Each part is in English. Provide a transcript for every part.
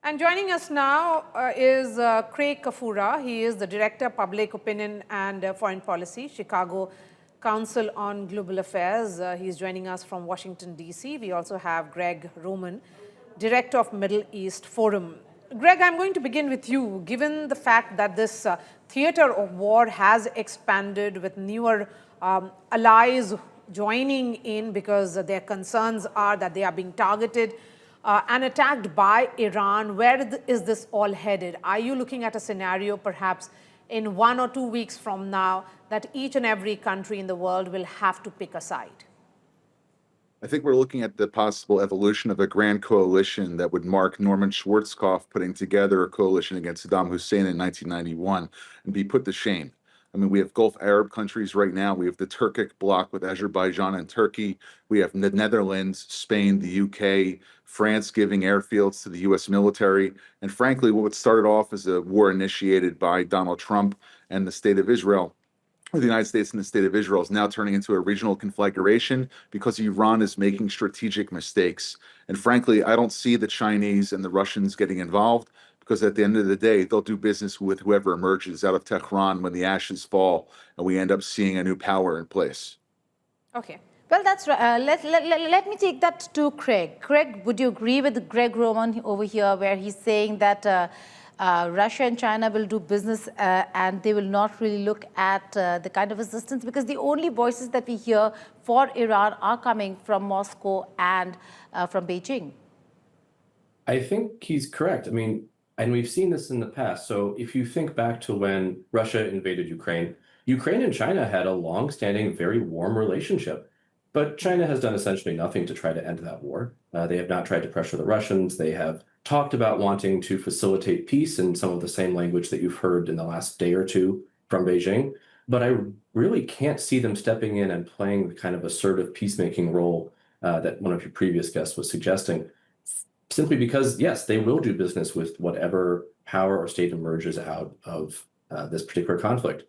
And joining us now is Craig Kafura. He is the Director, Public Opinion and Foreign Policy, Chicago Council on Global Affairs. He's joining us from Washington, D.C. We also have Greg Roman, Director of Middle East Forum. Greg, I'm going to begin with you. Given the fact that this theater of war has expanded with newer allies joining in because their concerns are that they are being targeted and attacked by Iran, where is this all headed? Are you looking at a scenario perhaps in 1 or 2 weeks from now that each and every country in the world will have to pick a side? I think we're looking at the possible evolution of a grand coalition that would mark Norman Schwarzkopf putting together a coalition against Saddam Hussein in 1991 and be put to shame. I mean, we have Gulf Arab countries right now. We have the Turkic bloc with Azerbaijan and Turkey. We have the Netherlands, Spain, the UK, France giving airfields to the US military. And frankly, what started off as a war initiated by Donald Trump and the state of Israel, or the United States and the state of Israel, is now turning into a regional conflagration because Iran is making strategic mistakes. And frankly, I don't see the Chinese and the Russians getting involved, because at the end of the day, they'll do business with whoever emerges out of Tehran when the ashes fall and we end up seeing a new power in place. Okay. Well, that's right. Let me take that to Craig. Craig, would you agree with Greg Roman over here, where he's saying that Russia and China will do business and they will not really look at the kind of assistance, because the only voices that we hear for Iran are coming from Moscow and from Beijing? I think he's correct. I mean, and we've seen this in the past. So if you think back to when Russia invaded Ukraine, Ukraine and China had a long-standing, very warm relationship. But China has done essentially nothing to try to end that war. They have not tried to pressure the Russians. They have talked about wanting to facilitate peace in some of the same language that you've heard in the last day or two from Beijing. But I really can't see them stepping in and playing the kind of assertive peacemaking role that one of your previous guests was suggesting, simply because, yes, they will do business with whatever power or state emerges out of this particular conflict.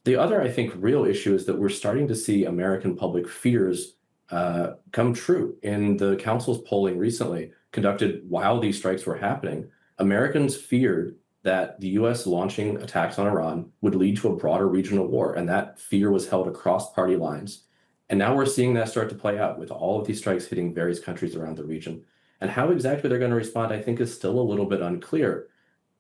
The other, I think, real issue is that we're starting to see American public fears come true. In the Council's polling recently, conducted while these strikes were happening, Americans feared that the US launching attacks on Iran would lead to a broader regional war, and that fear was held across party lines. And now we're seeing that start to play out with all of these strikes hitting various countries around the region. And how exactly they're going to respond, I think, is still a little bit unclear,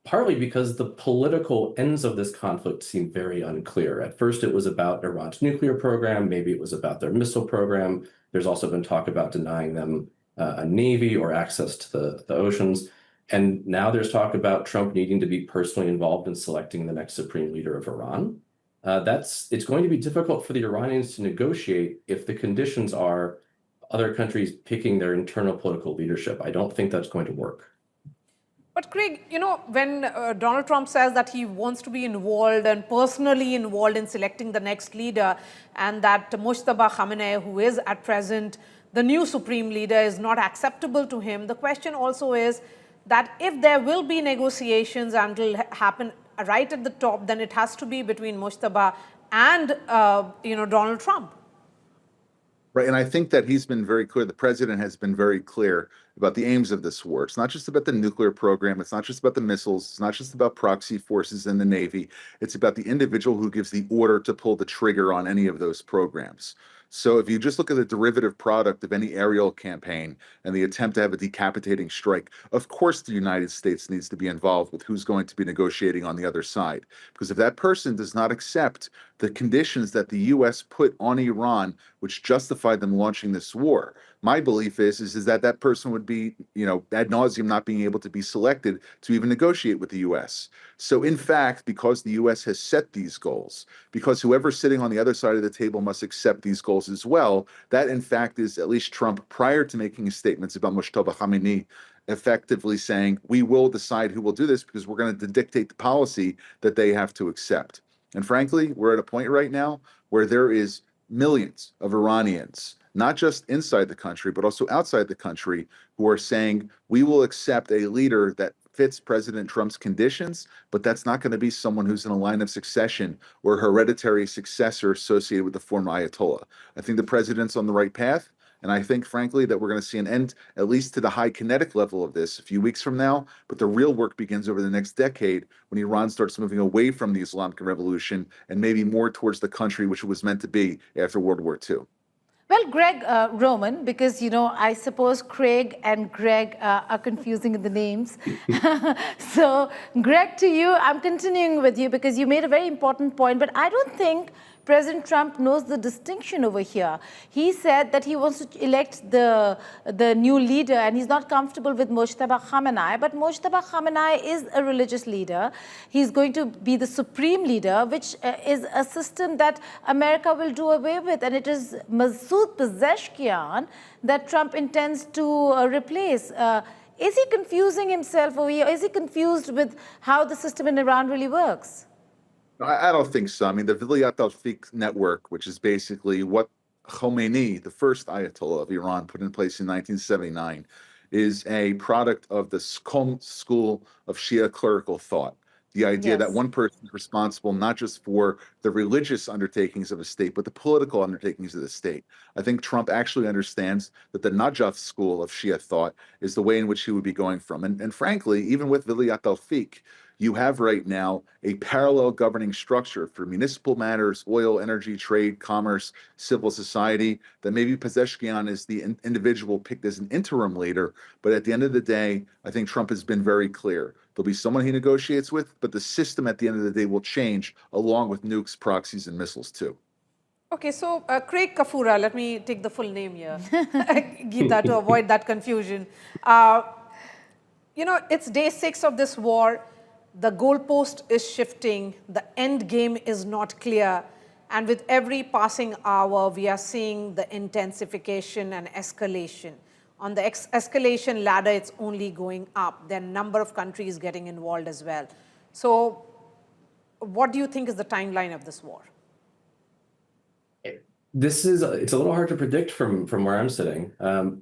partly because the political ends of this conflict seem very unclear. At first, it was about Iran's nuclear program. Maybe it was about their missile program. There's also been talk about denying them a navy or access to the oceans. And now there's talk about Trump needing to be personally involved in selecting the next supreme leader of Iran. It's going to be difficult for the Iranians to negotiate if the conditions are other countries picking their internal political leadership. I don't think that's going to work. But Craig, you know, when Donald Trump says that he wants to be involved and personally involved in selecting the next leader, and that Mujtaba Khamenei, who is at present the new supreme leader, is not acceptable to him, the question also is that if there will be negotiations and it will happen right at the top, then it has to be between Mujtaba and Donald Trump. Right, and I think that he's been very clear, the president has been very clear about the aims of this war. It's not just about the nuclear program, it's not just about the missiles, it's not just about proxy forces in the Navy, it's about the individual who gives the order to pull the trigger on any of those programs. So if you just look at the derivative product of any aerial campaign and the attempt to have a decapitating strike, of course the United States needs to be involved with who's going to be negotiating on the other side. Because if that person does not accept the conditions that the US put on Iran, which justified them launching this war, my belief is that that person would be, ad nauseum not being able to be selected to even negotiate with the US. So in fact, because the US has set these goals, because whoever's sitting on the other side of the table must accept these goals as well, that in fact is at least Trump, prior to making his statements about Mujtaba Khamenei, effectively saying, we will decide who will do this because we're going to dictate the policy that they have to accept. And frankly, we're at a point right now where there is millions of Iranians, not just inside the country, but also outside the country, who are saying, we will accept a leader that fits President Trump's conditions, but that's not going to be someone who's in a line of succession or hereditary successor associated with the former Ayatollah. I think the president's on the right path. And I think, frankly, that we're going to see an end, at least to the high kinetic level of this, a few weeks from now. But the real work begins over the next decade when Iran starts moving away from the Islamic Revolution and maybe more towards the country which it was meant to be after World War II. Well, Greg Roman, because, I suppose Craig and Greg are confusing in the names. So, Greg, to you, I'm continuing with you because you made a very important point, but I don't think President Trump knows the distinction over here. He said that he wants to elect the new leader and he's not comfortable with Mujtaba Khamenei, but Mujtaba Khamenei is a religious leader. He's going to be the supreme leader, which is a system that America will do away with, and it is Masoud Pezeshkian that Trump intends to replace. Is he confusing himself over here? Is he confused with how the system in Iran really works? I don't think so. I mean, the Vilayat al-Fiqh network, which is basically what Khamenei, the first Ayatollah of Iran, put in place in 1979, is a product of the Qom school of Shia clerical thought. The idea that one person is responsible not just for the religious undertakings of a state, but the political undertakings of the state. I think Trump actually understands that the Najaf school of Shia thought is the way in which he would be going from. And frankly, even with Vilayat al-Fiqh, you have right now a parallel governing structure for municipal matters, oil, energy, trade, commerce, civil society, that maybe Pezeshkian is the individual picked as an interim leader. But at the end of the day, I think Trump has been very clear. There'll be someone he negotiates with, but the system at the end of the day will change along with nukes, proxies, and missiles too. Okay, so Craig Kafura, let me take the full name here, Geeta, to avoid that confusion. It's day 6 of this war. The goalpost is shifting. The end game is not clear. And with every passing hour, we are seeing the intensification and escalation. On the escalation ladder, it's only going up. There are a number of countries getting involved as well. So what do you think is the timeline of this war? It's a little hard to predict from where I'm sitting,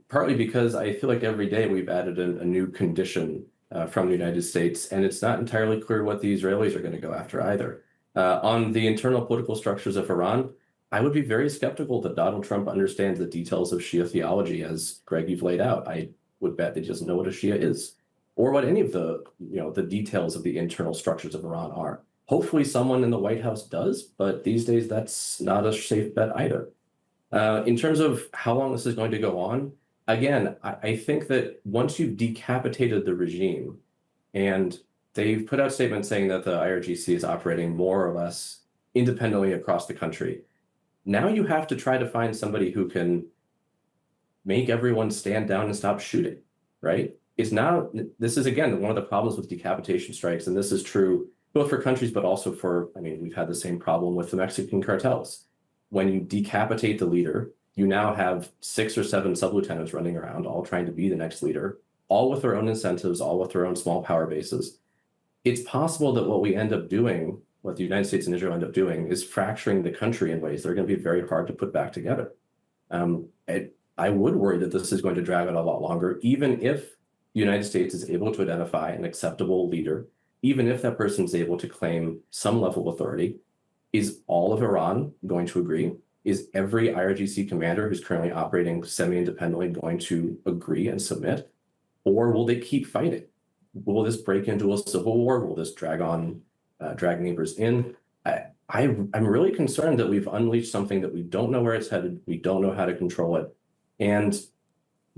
partly because I feel like every day we've added a new condition from the United States, and it's not entirely clear what the Israelis are going to go after either. On the internal political structures of Iran, I would be very skeptical that Donald Trump understands the details of Shia theology, as Greg, you've laid out. I would bet that he doesn't know what a Shia is, or what any of the details of the internal structures of Iran are. Hopefully someone in the White House does, but these days that's not a safe bet either. In terms of how long this is going to go on, again, I think that once you've decapitated the regime, and they've put out statements saying that the IRGC is operating more or less independently across the country, now you have to try to find somebody who can make everyone stand down and stop shooting, right? This is, again, one of the problems with decapitation strikes, and this is true both for countries, but also we've had the same problem with the Mexican cartels. When you decapitate the leader, you now have 6 or 7 sub-lieutenants running around, all trying to be the next leader, all with their own incentives, all with their own small power bases. It's possible that what we end up doing, what the United States and Israel end up doing, is fracturing the country in ways that are going to be very hard to put back together. I would worry that this is going to drag out a lot longer, even if the United States is able to identify an acceptable leader, even if that person is able to claim some level of authority. Is all of Iran going to agree? Is every IRGC commander who's currently operating semi-independently going to agree and submit? Or will they keep fighting? Will this break into a civil war? Will this drag neighbors in? I'm really concerned that we've unleashed something that we don't know where it's headed. We don't know how to control it. And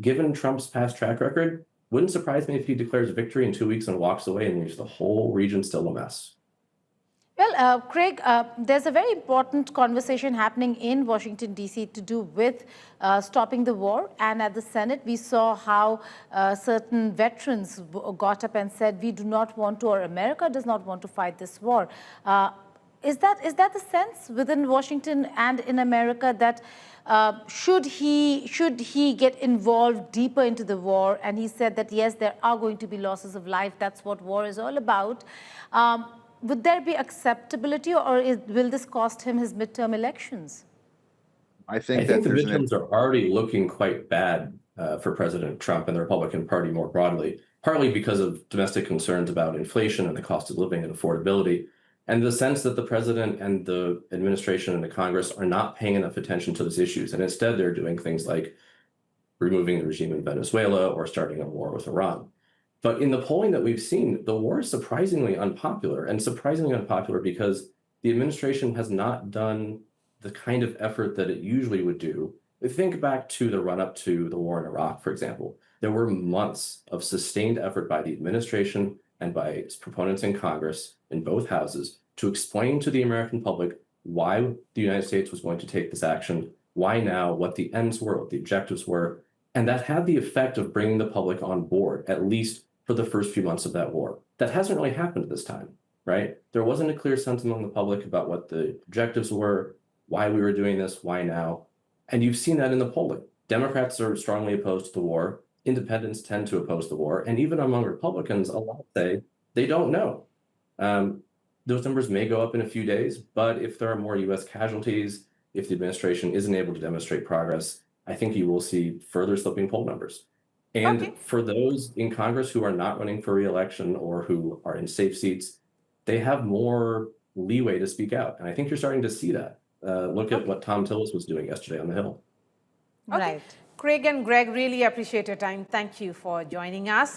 given Trump's past track record, wouldn't surprise me if he declares victory in 2 weeks and walks away and leaves the whole region still a mess. Well, Craig, there's a very important conversation happening in Washington, D.C. to do with stopping the war. And at the Senate, we saw how certain veterans got up and said, we do not want to, or America does not want to fight this war. Is that the sense within Washington and in America that should he get involved deeper into the war? And he said that, yes, there are going to be losses of life. That's what war is all about. Would there be acceptability, or will this cost him his midterm elections? I think the midterms are already looking quite bad for President Trump and the Republican Party more broadly, partly because of domestic concerns about inflation and the cost of living and affordability, and the sense that the president and the administration and the Congress are not paying enough attention to those issues. And instead, they're doing things like removing the regime in Venezuela or starting a war with Iran. But in the polling that we've seen, the war is surprisingly unpopular, and surprisingly unpopular because the administration has not done the kind of effort that it usually would do. Think back to the run-up to the war in Iraq, for example. There were months of sustained effort by the administration and by its proponents in Congress in both houses to explain to the American public why the United States was going to take this action, why now, what the ends were, what the objectives were. And that had the effect of bringing the public on board, at least for the first few months of that war. That hasn't really happened this time, right? There wasn't a clear sense among the public about what the objectives were, why we were doing this, why now. And you've seen that in the polling. Democrats are strongly opposed to the war. Independents tend to oppose the war. And even among Republicans, a lot say they don't know. Those numbers may go up in a few days, but if there are more US casualties, if the administration isn't able to demonstrate progress, I think you will see further slipping poll numbers. And for those in Congress who are not running for re-election or who are in safe seats, they have more leeway to speak out. And I think you're starting to see that. Look at what Tom Tillis was doing yesterday on the Hill. Right. Craig and Greg, really appreciate your time. Thank you for joining us.